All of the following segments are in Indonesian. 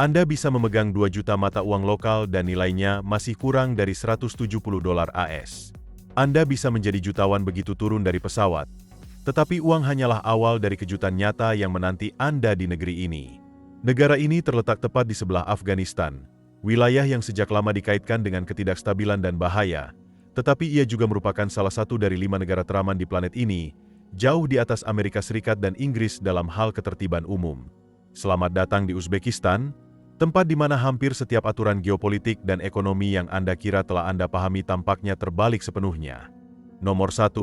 Anda bisa memegang 2 juta mata uang lokal dan nilainya masih kurang dari $170 AS. Anda bisa menjadi jutawan begitu turun dari pesawat. Tetapi uang hanyalah awal dari kejutan nyata yang menanti Anda di negeri ini. Negara ini terletak tepat di sebelah Afghanistan, wilayah yang sejak lama dikaitkan dengan ketidakstabilan dan bahaya, tetapi ia juga merupakan salah satu dari 5 negara teraman di planet ini, jauh di atas Amerika Serikat dan Inggris dalam hal ketertiban umum. Selamat datang di Uzbekistan, tempat di mana hampir setiap aturan geopolitik dan ekonomi yang Anda kira telah Anda pahami tampaknya terbalik sepenuhnya. Nomor 1.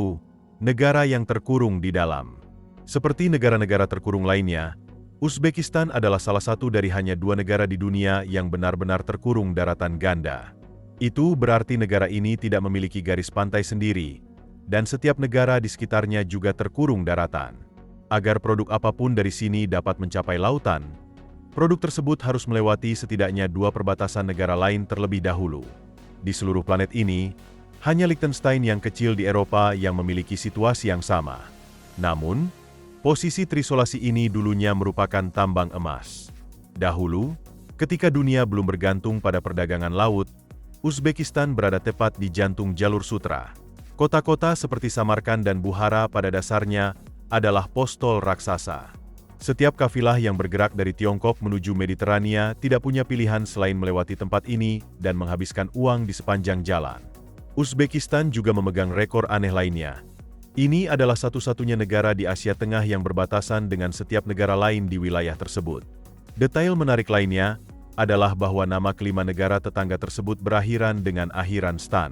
Negara yang terkurung di dalam. Seperti negara-negara terkurung lainnya, Uzbekistan adalah salah satu dari hanya 2 negara di dunia yang benar-benar terkurung daratan ganda. Itu berarti negara ini tidak memiliki garis pantai sendiri, dan setiap negara di sekitarnya juga terkurung daratan. Agar produk apapun dari sini dapat mencapai lautan, produk tersebut harus melewati setidaknya 2 perbatasan negara lain terlebih dahulu. Di seluruh planet ini, hanya Liechtenstein yang kecil di Eropa yang memiliki situasi yang sama. Namun, posisi Trisulasi ini dulunya merupakan tambang emas. Dahulu, ketika dunia belum bergantung pada perdagangan laut, Uzbekistan berada tepat di jantung jalur sutra. Kota-kota seperti Samarkand dan Bukhara pada dasarnya adalah pos-tol raksasa. Setiap kafilah yang bergerak dari Tiongkok menuju Mediterania tidak punya pilihan selain melewati tempat ini dan menghabiskan uang di sepanjang jalan. Uzbekistan juga memegang rekor aneh lainnya. Ini adalah satu-satunya negara di Asia Tengah yang berbatasan dengan setiap negara lain di wilayah tersebut. Detail menarik lainnya adalah bahwa nama kelima negara tetangga tersebut berakhiran dengan akhiran stan.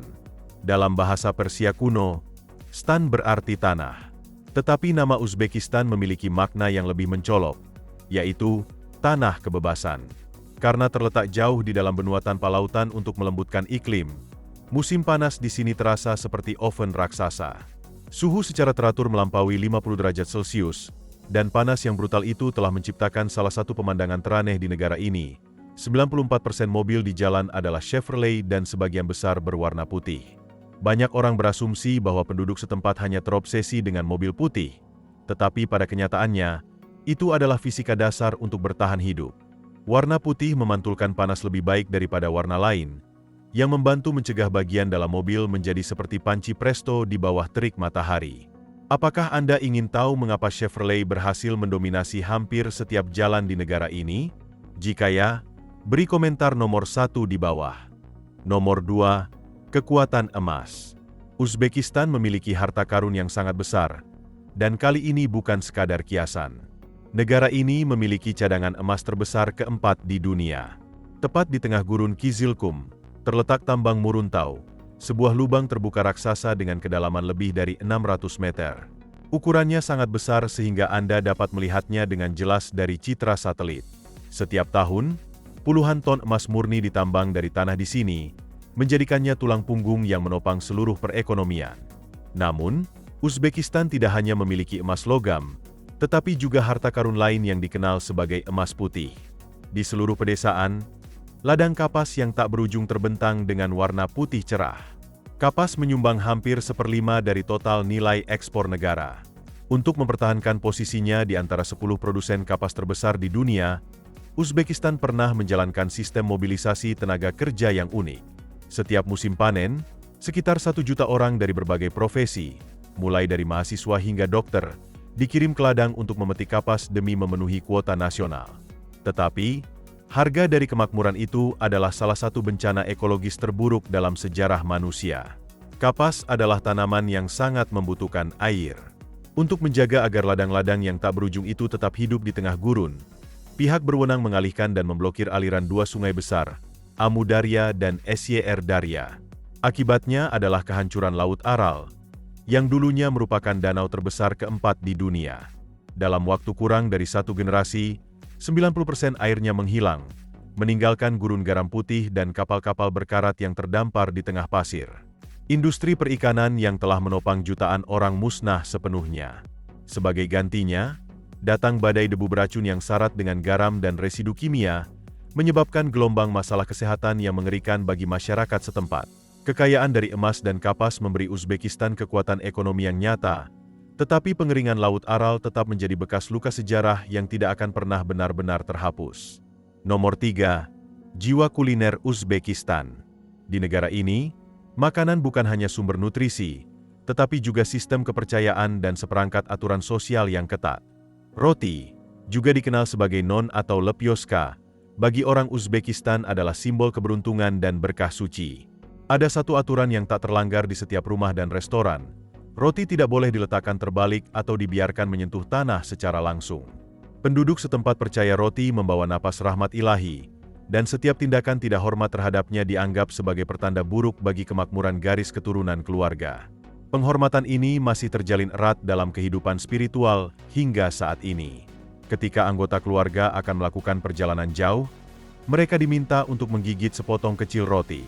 Dalam bahasa Persia kuno, stan berarti tanah. Tetapi nama Uzbekistan memiliki makna yang lebih mencolok, yaitu tanah kebebasan. Karena terletak jauh di dalam benua tanpa lautan untuk melembutkan iklim, musim panas di sini terasa seperti oven raksasa. Suhu secara teratur melampaui 50 derajat Celcius, dan panas yang brutal itu telah menciptakan salah satu pemandangan teraneh di negara ini. 94% mobil di jalan adalah Chevrolet dan sebagian besar berwarna putih. Banyak orang berasumsi bahwa penduduk setempat hanya terobsesi dengan mobil putih, tetapi pada kenyataannya, itu adalah fisika dasar untuk bertahan hidup. Warna putih memantulkan panas lebih baik daripada warna lain, yang membantu mencegah bagian dalam mobil menjadi seperti panci presto di bawah terik matahari. Apakah Anda ingin tahu mengapa Chevrolet berhasil mendominasi hampir setiap jalan di negara ini? Jika ya, beri komentar nomor 1 di bawah. Nomor 2. Kekuatan emas. Uzbekistan memiliki harta karun yang sangat besar, dan kali ini bukan sekadar kiasan. Negara ini memiliki cadangan emas terbesar keempat di dunia. Tepat di tengah gurun Kizilkum, terletak tambang Muruntau, sebuah lubang terbuka raksasa dengan kedalaman lebih dari 600 meter. Ukurannya sangat besar sehingga Anda dapat melihatnya dengan jelas dari citra satelit. Setiap tahun, puluhan ton emas murni ditambang dari tanah di sini, menjadikannya tulang punggung yang menopang seluruh perekonomian. Namun, Uzbekistan tidak hanya memiliki emas logam, tetapi juga harta karun lain yang dikenal sebagai emas putih. Di seluruh pedesaan, ladang kapas yang tak berujung terbentang dengan warna putih cerah. Kapas menyumbang hampir 1/5 dari total nilai ekspor negara. Untuk mempertahankan posisinya di antara 10 produsen kapas terbesar di dunia, Uzbekistan pernah menjalankan sistem mobilisasi tenaga kerja yang unik. Setiap musim panen, sekitar 1 juta orang dari berbagai profesi, mulai dari mahasiswa hingga dokter, dikirim ke ladang untuk memetik kapas demi memenuhi kuota nasional. Tetapi, harga dari kemakmuran itu adalah salah satu bencana ekologis terburuk dalam sejarah manusia. Kapas adalah tanaman yang sangat membutuhkan air. Untuk menjaga agar ladang-ladang yang tak berujung itu tetap hidup di tengah gurun, pihak berwenang mengalihkan dan memblokir aliran 2 sungai besar, Amu Darya dan Syr Darya. Akibatnya adalah kehancuran Laut Aral, yang dulunya merupakan danau terbesar keempat di dunia. Dalam waktu kurang dari 1 generasi, 90% airnya menghilang, meninggalkan gurun garam putih dan kapal-kapal berkarat yang terdampar di tengah pasir. Industri perikanan yang telah menopang jutaan orang musnah sepenuhnya. Sebagai gantinya, datang badai debu beracun yang syarat dengan garam dan residu kimia, menyebabkan gelombang masalah kesehatan yang mengerikan bagi masyarakat setempat. Kekayaan dari emas dan kapas memberi Uzbekistan kekuatan ekonomi yang nyata, tetapi pengeringan Laut Aral tetap menjadi bekas luka sejarah yang tidak akan pernah benar-benar terhapus. Nomor 3. Jiwa kuliner Uzbekistan. Di negara ini, makanan bukan hanya sumber nutrisi, tetapi juga sistem kepercayaan dan seperangkat aturan sosial yang ketat. Roti, juga dikenal sebagai non atau lepioska, bagi orang Uzbekistan adalah simbol keberuntungan dan berkah suci. Ada satu aturan yang tak terlanggar di setiap rumah dan restoran. Roti tidak boleh diletakkan terbalik atau dibiarkan menyentuh tanah secara langsung. Penduduk setempat percaya roti membawa napas rahmat ilahi, dan setiap tindakan tidak hormat terhadapnya dianggap sebagai pertanda buruk bagi kemakmuran garis keturunan keluarga. Penghormatan ini masih terjalin erat dalam kehidupan spiritual hingga saat ini. Ketika anggota keluarga akan melakukan perjalanan jauh, mereka diminta untuk menggigit sepotong kecil roti.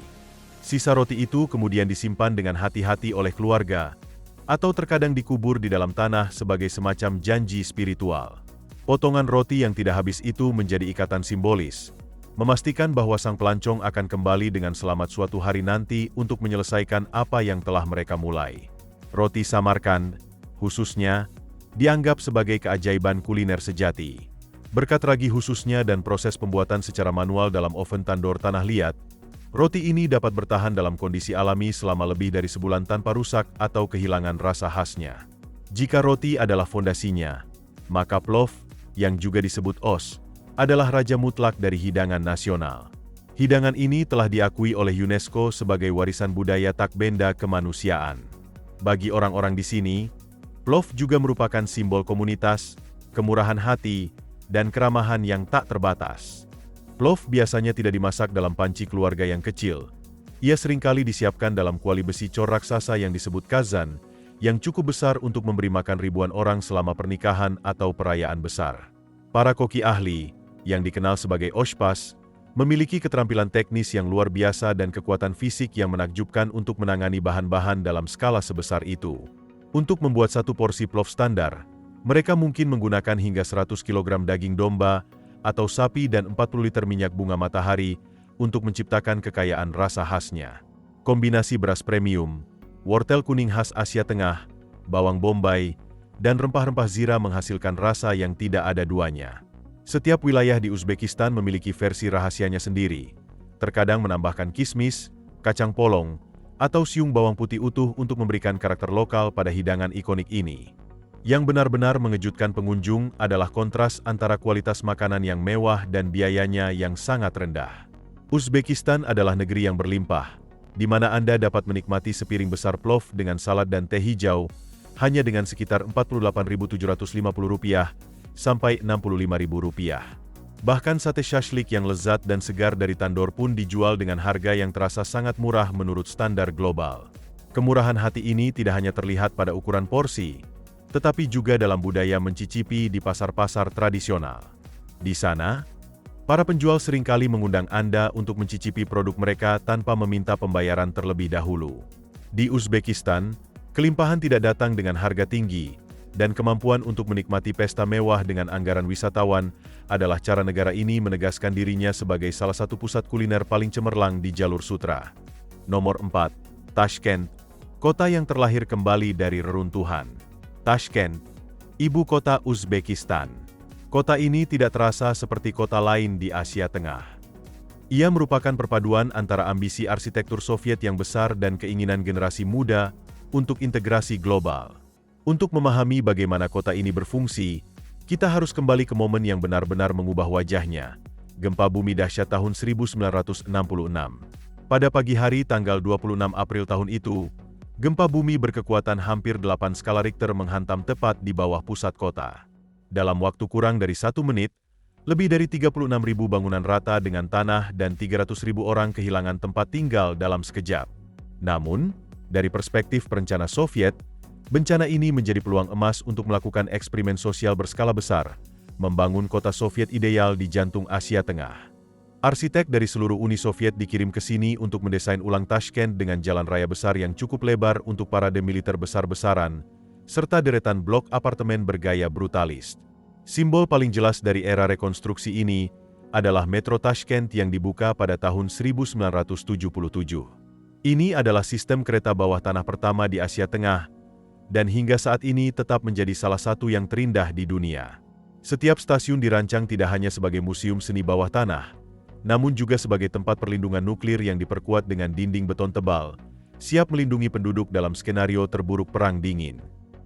Sisa roti itu kemudian disimpan dengan hati-hati oleh keluarga, atau terkadang dikubur di dalam tanah sebagai semacam janji spiritual. Potongan roti yang tidak habis itu menjadi ikatan simbolis, memastikan bahwa sang pelancong akan kembali dengan selamat suatu hari nanti untuk menyelesaikan apa yang telah mereka mulai. Roti Samarkand, khususnya, dianggap sebagai keajaiban kuliner sejati. Berkat ragi khususnya dan proses pembuatan secara manual dalam oven tandoor tanah liat, roti ini dapat bertahan dalam kondisi alami selama lebih dari sebulan tanpa rusak atau kehilangan rasa khasnya. Jika roti adalah fondasinya, maka plov, yang juga disebut os, adalah raja mutlak dari hidangan nasional. Hidangan ini telah diakui oleh UNESCO sebagai warisan budaya tak benda kemanusiaan. Bagi orang-orang di sini, plov juga merupakan simbol komunitas, kemurahan hati, dan keramahan yang tak terbatas. Plov biasanya tidak dimasak dalam panci keluarga yang kecil. Ia seringkali disiapkan dalam kuali besi cor raksasa yang disebut kazan, yang cukup besar untuk memberi makan ribuan orang selama pernikahan atau perayaan besar. Para koki ahli, yang dikenal sebagai oshpas, memiliki keterampilan teknis yang luar biasa dan kekuatan fisik yang menakjubkan untuk menangani bahan-bahan dalam skala sebesar itu. Untuk membuat satu porsi plov standar, mereka mungkin menggunakan hingga 100 kg daging domba atau sapi dan 40 liter minyak bunga matahari untuk menciptakan kekayaan rasa khasnya. Kombinasi beras premium, wortel kuning khas Asia Tengah, bawang bombay, dan rempah-rempah zira menghasilkan rasa yang tidak ada duanya. Setiap wilayah di Uzbekistan memiliki versi rahasianya sendiri, terkadang menambahkan kismis, kacang polong, atau siung bawang putih utuh untuk memberikan karakter lokal pada hidangan ikonik ini. Yang benar-benar mengejutkan pengunjung adalah kontras antara kualitas makanan yang mewah dan biayanya yang sangat rendah. Uzbekistan adalah negeri yang berlimpah, di mana Anda dapat menikmati sepiring besar plov dengan salad dan teh hijau, hanya dengan sekitar Rp48.750 sampai Rp65.000. Bahkan sate syashlik yang lezat dan segar dari tandoor pun dijual dengan harga yang terasa sangat murah menurut standar global. Kemurahan hati ini tidak hanya terlihat pada ukuran porsi, tetapi juga dalam budaya mencicipi di pasar-pasar tradisional. Di sana, para penjual seringkali mengundang Anda untuk mencicipi produk mereka tanpa meminta pembayaran terlebih dahulu. Di Uzbekistan, kelimpahan tidak datang dengan harga tinggi, dan kemampuan untuk menikmati pesta mewah dengan anggaran wisatawan adalah cara negara ini menegaskan dirinya sebagai salah satu pusat kuliner paling cemerlang di jalur sutra. Nomor 4. Tashkent, kota yang terlahir kembali dari reruntuhan. Tashkent, ibu kota Uzbekistan. Kota ini tidak terasa seperti kota lain di Asia Tengah. Ia merupakan perpaduan antara ambisi arsitektur Soviet yang besar dan keinginan generasi muda untuk integrasi global. Untuk memahami bagaimana kota ini berfungsi, kita harus kembali ke momen yang benar-benar mengubah wajahnya, gempa bumi dahsyat tahun 1966. Pada pagi hari tanggal 26 April tahun itu, gempa bumi berkekuatan hampir 8 skala Richter menghantam tepat di bawah pusat kota. Dalam waktu kurang dari 1 menit, lebih dari 36.000 bangunan rata dengan tanah dan 300.000 orang kehilangan tempat tinggal dalam sekejap. Namun, dari perspektif perencana Soviet, bencana ini menjadi peluang emas untuk melakukan eksperimen sosial berskala besar, membangun kota Soviet ideal di jantung Asia Tengah. Arsitek dari seluruh Uni Soviet dikirim ke sini untuk mendesain ulang Tashkent dengan jalan raya besar yang cukup lebar untuk parade militer besar-besaran, serta deretan blok apartemen bergaya brutalis. Simbol paling jelas dari era rekonstruksi ini adalah Metro Tashkent yang dibuka pada tahun 1977. Ini adalah sistem kereta bawah tanah pertama di Asia Tengah, dan hingga saat ini tetap menjadi salah satu yang terindah di dunia. Setiap stasiun dirancang tidak hanya sebagai museum seni bawah tanah, namun juga sebagai tempat perlindungan nuklir yang diperkuat dengan dinding beton tebal, siap melindungi penduduk dalam skenario terburuk Perang Dingin.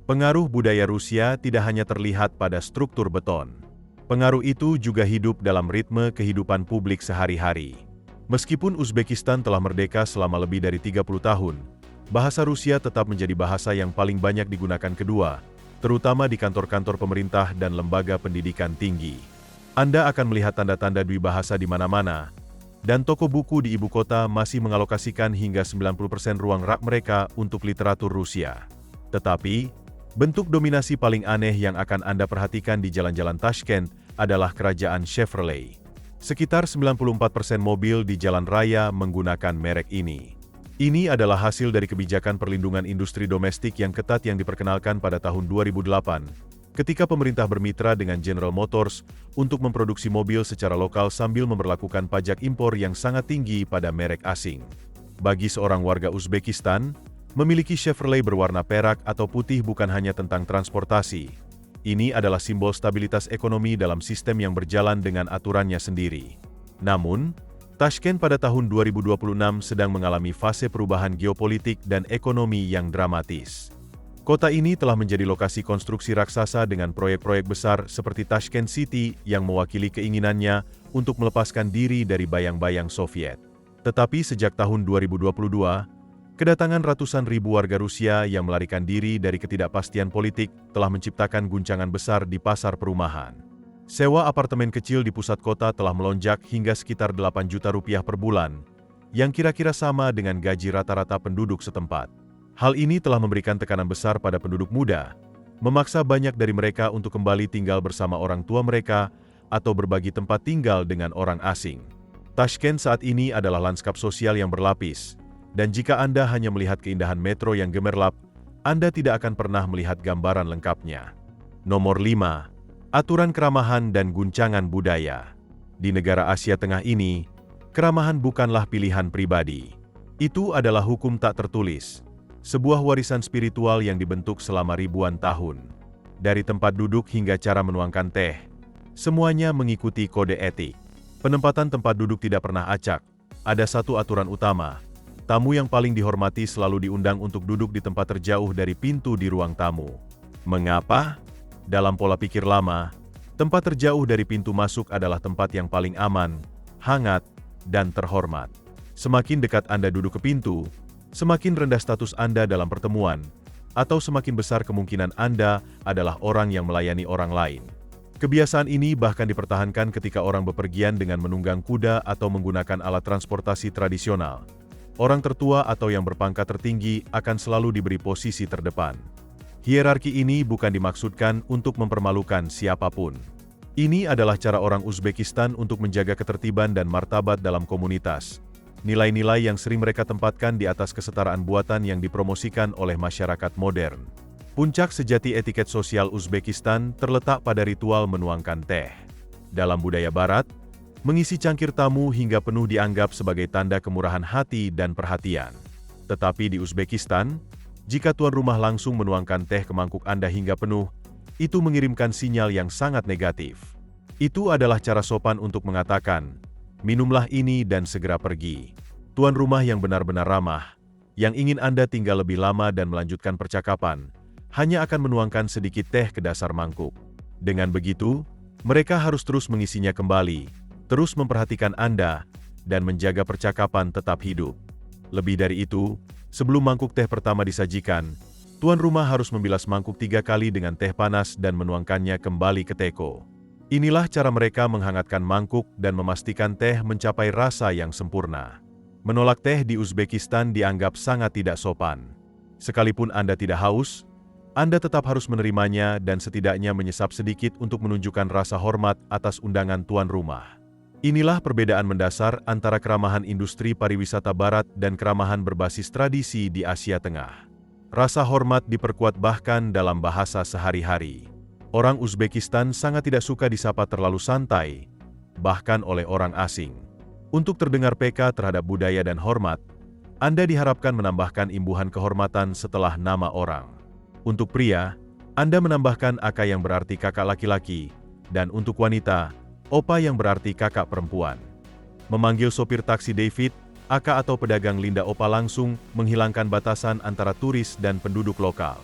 Pengaruh budaya Rusia tidak hanya terlihat pada struktur beton. Pengaruh itu juga hidup dalam ritme kehidupan publik sehari-hari. Meskipun Uzbekistan telah merdeka selama lebih dari 30 tahun, bahasa Rusia tetap menjadi bahasa yang paling banyak digunakan kedua, terutama di kantor-kantor pemerintah dan lembaga pendidikan tinggi. Anda akan melihat tanda-tanda dwibahasa di mana-mana, dan toko buku di ibu kota masih mengalokasikan hingga 90% ruang rak mereka untuk literatur Rusia. Tetapi, bentuk dominasi paling aneh yang akan Anda perhatikan di jalan-jalan Tashkent adalah kerajaan Chevrolet. Sekitar 94% mobil di jalan raya menggunakan merek ini. Ini adalah hasil dari kebijakan perlindungan industri domestik yang ketat yang diperkenalkan pada tahun 2008, ketika pemerintah bermitra dengan General Motors untuk memproduksi mobil secara lokal sambil memberlakukan pajak impor yang sangat tinggi pada merek asing. Bagi seorang warga Uzbekistan, memiliki Chevrolet berwarna perak atau putih bukan hanya tentang transportasi. Ini adalah simbol stabilitas ekonomi dalam sistem yang berjalan dengan aturannya sendiri. Namun, Tashkent pada tahun 2026 sedang mengalami fase perubahan geopolitik dan ekonomi yang dramatis. Kota ini telah menjadi lokasi konstruksi raksasa dengan proyek-proyek besar seperti Tashkent City yang mewakili keinginannya untuk melepaskan diri dari bayang-bayang Soviet. Tetapi sejak tahun 2022, kedatangan ratusan ribu warga Rusia yang melarikan diri dari ketidakpastian politik telah menciptakan guncangan besar di pasar perumahan. Sewa apartemen kecil di pusat kota telah melonjak hingga sekitar 8 juta rupiah per bulan, yang kira-kira sama dengan gaji rata-rata penduduk setempat. Hal ini telah memberikan tekanan besar pada penduduk muda, memaksa banyak dari mereka untuk kembali tinggal bersama orang tua mereka atau berbagi tempat tinggal dengan orang asing. Tashkent saat ini adalah lanskap sosial yang berlapis, dan jika Anda hanya melihat keindahan metro yang gemerlap, Anda tidak akan pernah melihat gambaran lengkapnya. Nomor 5. Aturan keramahan dan guncangan budaya. Di negara Asia Tengah ini, keramahan bukanlah pilihan pribadi. Itu adalah hukum tak tertulis, sebuah warisan spiritual yang dibentuk selama ribuan tahun. Dari tempat duduk hingga cara menuangkan teh, semuanya mengikuti kode etik. Penempatan tempat duduk tidak pernah acak. Ada satu aturan utama, tamu yang paling dihormati selalu diundang untuk duduk di tempat terjauh dari pintu di ruang tamu. Mengapa? Dalam pola pikir lama, tempat terjauh dari pintu masuk adalah tempat yang paling aman, hangat, dan terhormat. Semakin dekat Anda duduk ke pintu, semakin rendah status Anda dalam pertemuan, atau semakin besar kemungkinan Anda adalah orang yang melayani orang lain. Kebiasaan ini bahkan dipertahankan ketika orang bepergian dengan menunggang kuda atau menggunakan alat transportasi tradisional. Orang tertua atau yang berpangkat tertinggi akan selalu diberi posisi terdepan. Hierarki ini bukan dimaksudkan untuk mempermalukan siapapun. Ini adalah cara orang Uzbekistan untuk menjaga ketertiban dan martabat dalam komunitas. Nilai-nilai yang sering mereka tempatkan di atas kesetaraan buatan yang dipromosikan oleh masyarakat modern. Puncak sejati etiket sosial Uzbekistan terletak pada ritual menuangkan teh. Dalam budaya Barat, mengisi cangkir tamu hingga penuh dianggap sebagai tanda kemurahan hati dan perhatian. Tetapi di Uzbekistan, jika tuan rumah langsung menuangkan teh ke mangkuk Anda hingga penuh, itu mengirimkan sinyal yang sangat negatif. Itu adalah cara sopan untuk mengatakan, minumlah ini dan segera pergi. Tuan rumah yang benar-benar ramah, yang ingin Anda tinggal lebih lama dan melanjutkan percakapan, hanya akan menuangkan sedikit teh ke dasar mangkuk. Dengan begitu, mereka harus terus mengisinya kembali, terus memperhatikan Anda, dan menjaga percakapan tetap hidup. Lebih dari itu, sebelum mangkuk teh pertama disajikan, tuan rumah harus membilas mangkuk 3 kali dengan teh panas dan menuangkannya kembali ke teko. Inilah cara mereka menghangatkan mangkuk dan memastikan teh mencapai rasa yang sempurna. Menolak teh di Uzbekistan dianggap sangat tidak sopan. Sekalipun Anda tidak haus, Anda tetap harus menerimanya dan setidaknya menyesap sedikit untuk menunjukkan rasa hormat atas undangan tuan rumah. Inilah perbedaan mendasar antara keramahan industri pariwisata Barat dan keramahan berbasis tradisi di Asia Tengah. Rasa hormat diperkuat bahkan dalam bahasa sehari-hari. Orang Uzbekistan sangat tidak suka disapa terlalu santai, bahkan oleh orang asing. Untuk terdengar peka terhadap budaya dan hormat, Anda diharapkan menambahkan imbuhan kehormatan setelah nama orang. Untuk pria, Anda menambahkan aka yang berarti kakak laki-laki, Dan untuk wanita, opa yang berarti kakak perempuan. Memanggil sopir taksi David, aka atau pedagang Linda Opa langsung menghilangkan batasan antara turis dan penduduk lokal.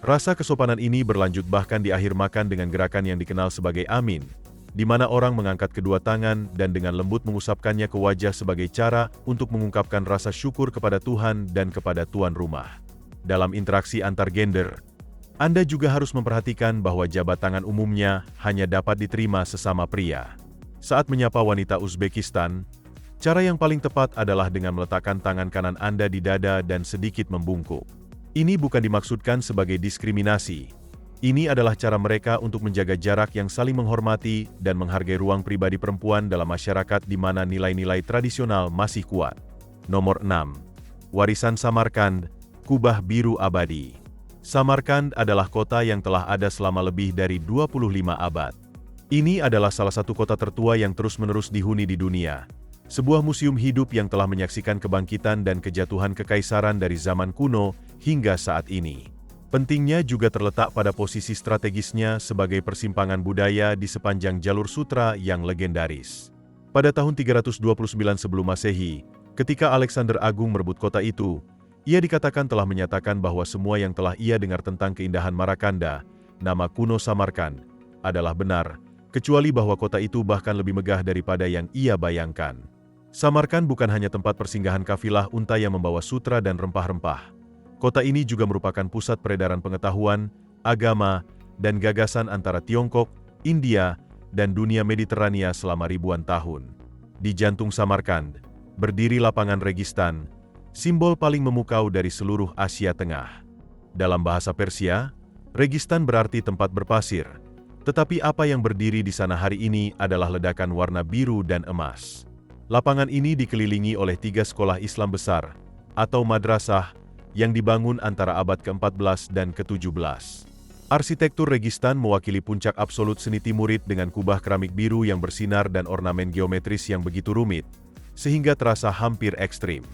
Rasa kesopanan ini berlanjut bahkan di akhir makan dengan gerakan yang dikenal sebagai amin, di mana orang mengangkat kedua tangan dan dengan lembut mengusapkannya ke wajah sebagai cara untuk mengungkapkan rasa syukur kepada Tuhan dan kepada tuan rumah. Dalam interaksi antar gender, Anda juga harus memperhatikan bahwa jabat tangan umumnya hanya dapat diterima sesama pria. Saat menyapa wanita Uzbekistan, cara yang paling tepat adalah dengan meletakkan tangan kanan Anda di dada dan sedikit membungkuk. Ini bukan dimaksudkan sebagai diskriminasi. Ini adalah cara mereka untuk menjaga jarak yang saling menghormati dan menghargai ruang pribadi perempuan dalam masyarakat di mana nilai-nilai tradisional masih kuat. Nomor 6. Warisan Samarkand, Kubah Biru Abadi. Samarkand adalah kota yang telah ada selama lebih dari 25 abad. Ini adalah salah satu kota tertua yang terus-menerus dihuni di dunia. Sebuah museum hidup yang telah menyaksikan kebangkitan dan kejatuhan kekaisaran dari zaman kuno hingga saat ini. Pentingnya juga terletak pada posisi strategisnya sebagai persimpangan budaya di sepanjang jalur sutra yang legendaris. Pada tahun 329 sebelum Masehi, ketika Alexander Agung merebut kota itu, ia dikatakan telah menyatakan bahwa semua yang telah ia dengar tentang keindahan Marakanda, nama kuno Samarkand, adalah benar, kecuali bahwa kota itu bahkan lebih megah daripada yang ia bayangkan. Samarkand bukan hanya tempat persinggahan kafilah unta yang membawa sutra dan rempah-rempah. Kota ini juga merupakan pusat peredaran pengetahuan, agama, dan gagasan antara Tiongkok, India, dan dunia Mediterania selama ribuan tahun. Di jantung Samarkand, berdiri lapangan Registan, simbol paling memukau dari seluruh Asia Tengah. Dalam bahasa Persia, Registan berarti tempat berpasir, tetapi apa yang berdiri di sana hari ini adalah ledakan warna biru dan emas. Lapangan ini dikelilingi oleh 3 sekolah Islam besar, atau madrasah, yang dibangun antara abad ke-14 dan ke-17. Arsitektur Registan mewakili puncak absolut seni Timurid dengan kubah keramik biru yang bersinar dan ornamen geometris yang begitu rumit, sehingga terasa hampir ekstrim.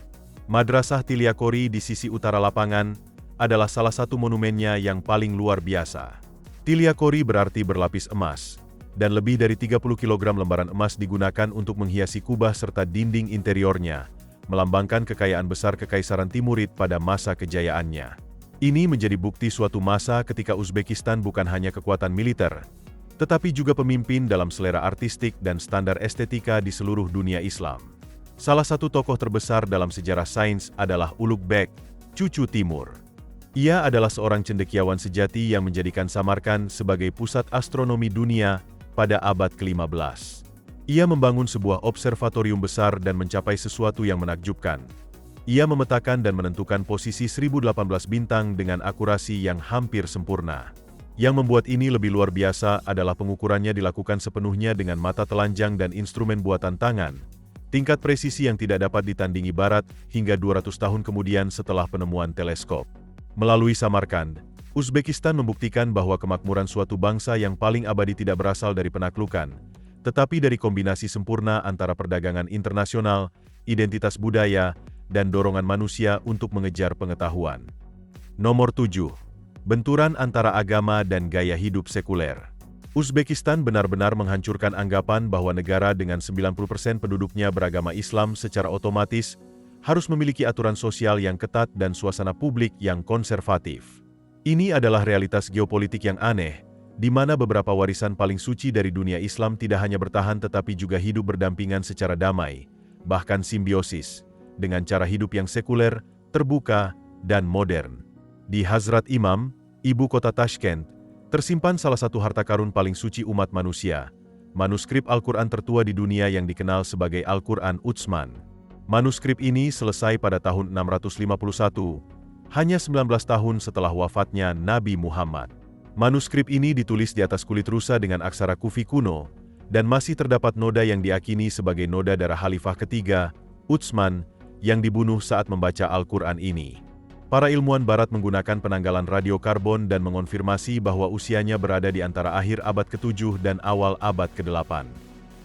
Madrasah Tiliakori di sisi utara lapangan adalah salah satu monumennya yang paling luar biasa. Tiliakori berarti berlapis emas, dan lebih dari 30 kg lembaran emas digunakan untuk menghiasi kubah serta dinding interiornya, melambangkan kekayaan besar Kekaisaran Timurid pada masa kejayaannya. Ini menjadi bukti suatu masa ketika Uzbekistan bukan hanya kekuatan militer, tetapi juga pemimpin dalam selera artistik dan standar estetika di seluruh dunia Islam. Salah satu tokoh terbesar dalam sejarah sains adalah Ulugh Beg, cucu Timur. Ia adalah seorang cendekiawan sejati yang menjadikan Samarkand sebagai pusat astronomi dunia pada abad ke-15. Ia membangun sebuah observatorium besar dan mencapai sesuatu yang menakjubkan. Ia memetakan dan menentukan posisi 1018 bintang dengan akurasi yang hampir sempurna. Yang membuat ini lebih luar biasa adalah pengukurannya dilakukan sepenuhnya dengan mata telanjang dan instrumen buatan tangan. Tingkat presisi yang tidak dapat ditandingi Barat hingga 200 tahun kemudian setelah penemuan teleskop. Melalui Samarkand, Uzbekistan membuktikan bahwa kemakmuran suatu bangsa yang paling abadi tidak berasal dari penaklukan, tetapi dari kombinasi sempurna antara perdagangan internasional, identitas budaya, dan dorongan manusia untuk mengejar pengetahuan. Nomor 7. Benturan antara agama dan gaya hidup sekuler. Uzbekistan benar-benar menghancurkan anggapan bahwa negara dengan 90% penduduknya beragama Islam secara otomatis harus memiliki aturan sosial yang ketat dan suasana publik yang konservatif. Ini adalah realitas geopolitik yang aneh, di mana beberapa warisan paling suci dari dunia Islam tidak hanya bertahan tetapi juga hidup berdampingan secara damai, bahkan simbiosis, dengan cara hidup yang sekuler, terbuka, dan modern. Di Hazrat Imam, ibu kota Tashkent, tersimpan salah satu harta karun paling suci umat manusia, manuskrip Al-Quran tertua di dunia yang dikenal sebagai Al-Quran Utsman. Manuskrip ini selesai pada tahun 651, hanya 19 tahun setelah wafatnya Nabi Muhammad. Manuskrip ini ditulis di atas kulit rusa dengan aksara Kufi kuno, dan masih terdapat noda yang diyakini sebagai noda darah Khalifah ketiga, Utsman, yang dibunuh saat membaca Al-Quran ini. Para ilmuwan Barat menggunakan penanggalan radiokarbon dan mengonfirmasi bahwa usianya berada di antara akhir abad ke-7 dan awal abad ke-8.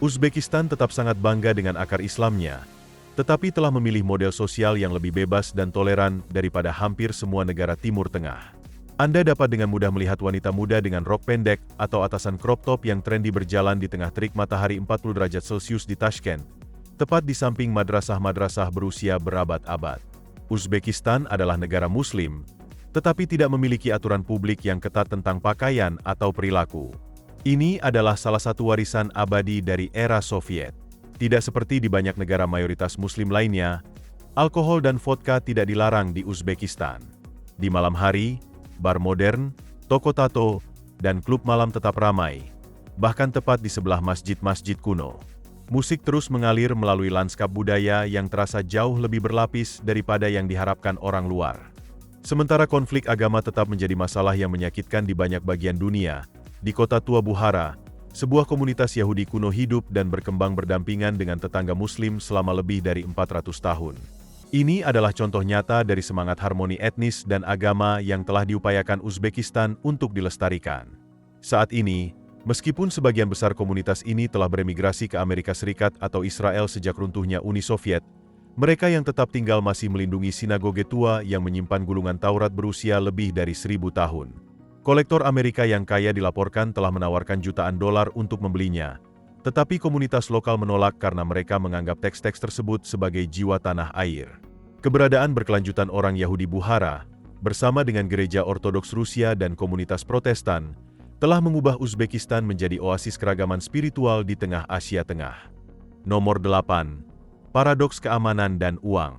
Uzbekistan tetap sangat bangga dengan akar Islamnya, tetapi telah memilih model sosial yang lebih bebas dan toleran daripada hampir semua negara Timur Tengah. Anda dapat dengan mudah melihat wanita muda dengan rok pendek atau atasan crop top yang trendy berjalan di tengah terik matahari 40 derajat Celcius di Tashkent, tepat di samping madrasah-madrasah berusia berabad-abad. Uzbekistan adalah negara Muslim, tetapi tidak memiliki aturan publik yang ketat tentang pakaian atau perilaku. Ini adalah salah satu warisan abadi dari era Soviet. Tidak seperti di banyak negara mayoritas Muslim lainnya, alkohol dan vodka tidak dilarang di Uzbekistan. Di malam hari, bar modern, toko tato, dan klub malam tetap ramai, bahkan tepat di sebelah masjid-masjid kuno. Musik terus mengalir melalui lanskap budaya yang terasa jauh lebih berlapis daripada yang diharapkan orang luar. Sementara konflik agama tetap menjadi masalah yang menyakitkan di banyak bagian dunia, di kota tua Bukhara, sebuah komunitas Yahudi kuno hidup dan berkembang berdampingan dengan tetangga Muslim selama lebih dari 400 tahun. Ini adalah contoh nyata dari semangat harmoni etnis dan agama yang telah diupayakan Uzbekistan untuk dilestarikan. Saat ini, meskipun sebagian besar komunitas ini telah beremigrasi ke Amerika Serikat atau Israel sejak runtuhnya Uni Soviet, mereka yang tetap tinggal masih melindungi sinagoge tua yang menyimpan gulungan Taurat berusia lebih dari 1000 tahun. Kolektor Amerika yang kaya dilaporkan telah menawarkan jutaan dolar untuk membelinya, tetapi komunitas lokal menolak karena mereka menganggap teks-teks tersebut sebagai jiwa tanah air. Keberadaan berkelanjutan orang Yahudi Bukhara, bersama dengan gereja Ortodoks Rusia dan komunitas Protestan, telah mengubah Uzbekistan menjadi oasis keragaman spiritual di tengah Asia Tengah. Nomor 8. Paradoks keamanan dan uang.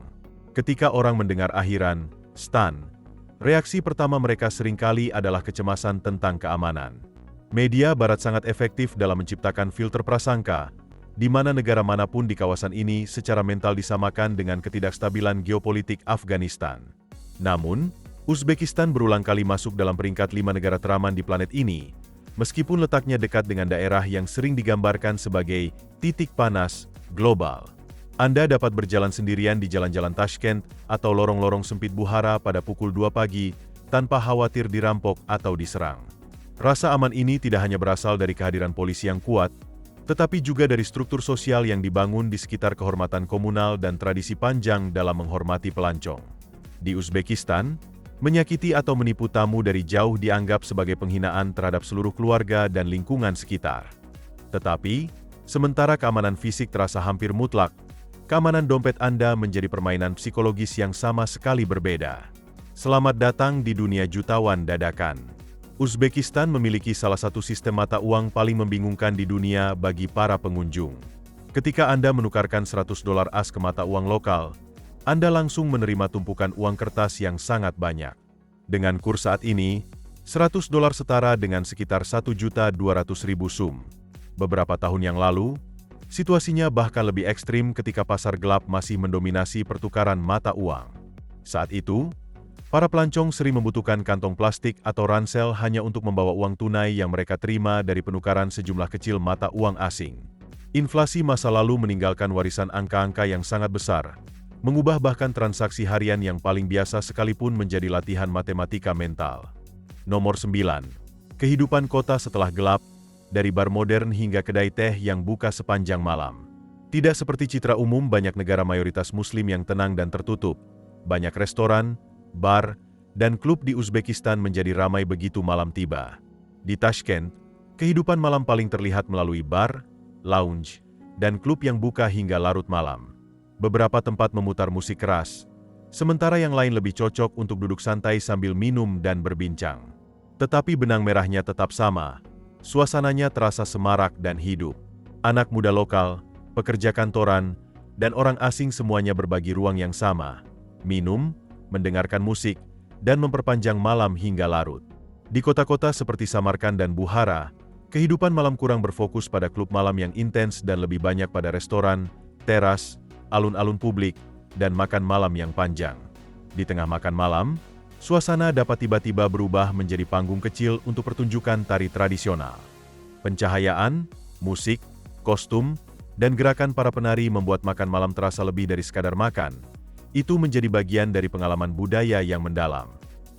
Ketika orang mendengar akhiran, Stan, reaksi pertama mereka seringkali adalah kecemasan tentang keamanan. Media Barat sangat efektif dalam menciptakan filter prasangka, di mana negara manapun di kawasan ini secara mental disamakan dengan ketidakstabilan geopolitik Afghanistan. Namun, Uzbekistan berulang kali masuk dalam peringkat 5 negara teraman di planet ini, meskipun letaknya dekat dengan daerah yang sering digambarkan sebagai titik panas global. Anda dapat berjalan sendirian di jalan-jalan Tashkent atau lorong-lorong sempit Bukhara pada pukul 2 pagi tanpa khawatir dirampok atau diserang. Rasa aman ini tidak hanya berasal dari kehadiran polisi yang kuat, tetapi juga dari struktur sosial yang dibangun di sekitar kehormatan komunal dan tradisi panjang dalam menghormati pelancong. Di Uzbekistan, menyakiti atau menipu tamu dari jauh dianggap sebagai penghinaan terhadap seluruh keluarga dan lingkungan sekitar. Tetapi, sementara keamanan fisik terasa hampir mutlak, keamanan dompet Anda menjadi permainan psikologis yang sama sekali berbeda. Selamat datang di dunia jutawan dadakan. Uzbekistan memiliki salah satu sistem mata uang paling membingungkan di dunia bagi para pengunjung. Ketika Anda menukarkan 100 dolar AS ke mata uang lokal, Anda langsung menerima tumpukan uang kertas yang sangat banyak. Dengan kurs saat ini, 100 dolar setara dengan sekitar 1.200.000 sum. Beberapa tahun yang lalu, situasinya bahkan lebih ekstrim ketika pasar gelap masih mendominasi pertukaran mata uang. Saat itu, para pelancong sering membutuhkan kantong plastik atau ransel hanya untuk membawa uang tunai yang mereka terima dari penukaran sejumlah kecil mata uang asing. Inflasi masa lalu meninggalkan warisan angka-angka yang sangat besar, mengubah bahkan transaksi harian yang paling biasa sekalipun menjadi latihan matematika mental. Nomor 9. Kehidupan kota setelah gelap, dari bar modern hingga kedai teh yang buka sepanjang malam. Tidak seperti citra umum banyak negara mayoritas Muslim yang tenang dan tertutup, banyak restoran, bar, dan klub di Uzbekistan menjadi ramai begitu malam tiba. Di Tashkent, kehidupan malam paling terlihat melalui bar, lounge, dan klub yang buka hingga larut malam. Beberapa tempat memutar musik keras, sementara yang lain lebih cocok untuk duduk santai sambil minum dan berbincang. Tetapi benang merahnya tetap sama, suasananya terasa semarak dan hidup. Anak muda lokal, pekerja kantoran, dan orang asing semuanya berbagi ruang yang sama, minum, mendengarkan musik, dan memperpanjang malam hingga larut. Di kota-kota seperti Samarkand dan Bukhara, kehidupan malam kurang berfokus pada klub malam yang intens dan lebih banyak pada restoran, teras, alun-alun publik, dan makan malam yang panjang. Di tengah makan malam, suasana dapat tiba-tiba berubah menjadi panggung kecil untuk pertunjukan tari tradisional. Pencahayaan, musik, kostum, dan gerakan para penari membuat makan malam terasa lebih dari sekadar makan. Itu menjadi bagian dari pengalaman budaya yang mendalam.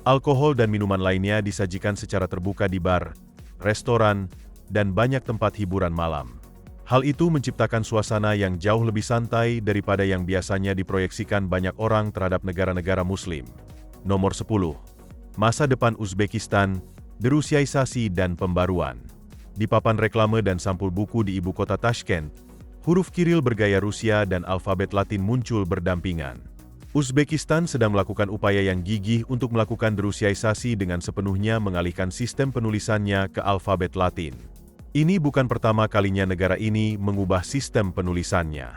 Alkohol dan minuman lainnya disajikan secara terbuka di bar, restoran, dan banyak tempat hiburan malam. Hal itu menciptakan suasana yang jauh lebih santai daripada yang biasanya diproyeksikan banyak orang terhadap negara-negara Muslim. Nomor 10. Masa depan Uzbekistan, derusiaisasi dan pembaruan. Di papan reklame dan sampul buku di ibu kota Tashkent, huruf Kiril bergaya Rusia dan alfabet Latin muncul berdampingan. Uzbekistan sedang melakukan upaya yang gigih untuk melakukan derusiaisasi dengan sepenuhnya mengalihkan sistem penulisannya ke alfabet Latin. Ini bukan pertama kalinya negara ini mengubah sistem penulisannya.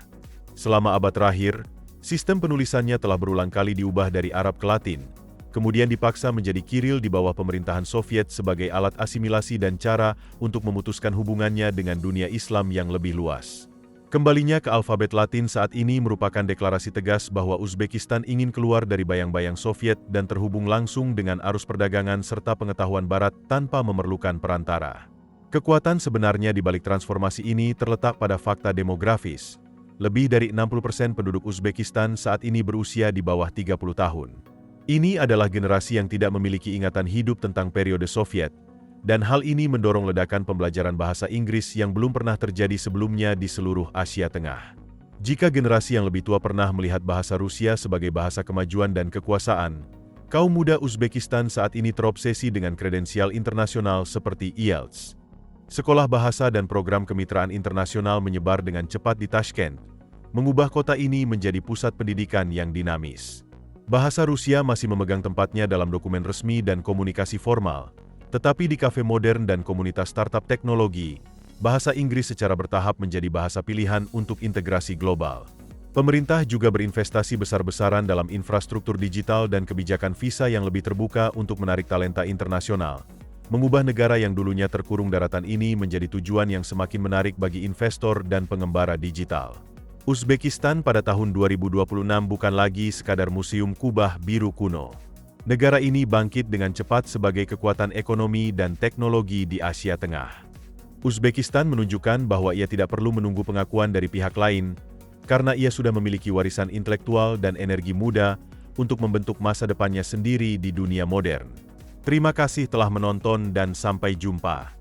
Selama abad terakhir, sistem penulisannya telah berulang kali diubah dari Arab ke Latin, kemudian dipaksa menjadi Kiril di bawah pemerintahan Soviet sebagai alat asimilasi dan cara untuk memutuskan hubungannya dengan dunia Islam yang lebih luas. Kembalinya ke alfabet Latin saat ini merupakan deklarasi tegas bahwa Uzbekistan ingin keluar dari bayang-bayang Soviet dan terhubung langsung dengan arus perdagangan serta pengetahuan Barat tanpa memerlukan perantara. Kekuatan sebenarnya di balik transformasi ini terletak pada fakta demografis. Lebih dari 60% penduduk Uzbekistan saat ini berusia di bawah 30 tahun. Ini adalah generasi yang tidak memiliki ingatan hidup tentang periode Soviet, dan hal ini mendorong ledakan pembelajaran bahasa Inggris yang belum pernah terjadi sebelumnya di seluruh Asia Tengah. Jika generasi yang lebih tua pernah melihat bahasa Rusia sebagai bahasa kemajuan dan kekuasaan, kaum muda Uzbekistan saat ini terobsesi dengan kredensial internasional seperti IELTS. Sekolah bahasa dan program kemitraan internasional menyebar dengan cepat di Tashkent, mengubah kota ini menjadi pusat pendidikan yang dinamis. Bahasa Rusia masih memegang tempatnya dalam dokumen resmi dan komunikasi formal, tetapi di kafe modern dan komunitas startup teknologi, bahasa Inggris secara bertahap menjadi bahasa pilihan untuk integrasi global. Pemerintah juga berinvestasi besar-besaran dalam infrastruktur digital dan kebijakan visa yang lebih terbuka untuk menarik talenta internasional, mengubah negara yang dulunya terkurung daratan ini menjadi tujuan yang semakin menarik bagi investor dan pengembara digital. Uzbekistan pada tahun 2026 bukan lagi sekadar museum kubah biru kuno. Negara ini bangkit dengan cepat sebagai kekuatan ekonomi dan teknologi di Asia Tengah. Uzbekistan menunjukkan bahwa ia tidak perlu menunggu pengakuan dari pihak lain, karena ia sudah memiliki warisan intelektual dan energi muda untuk membentuk masa depannya sendiri di dunia modern. Terima kasih telah menonton dan sampai jumpa.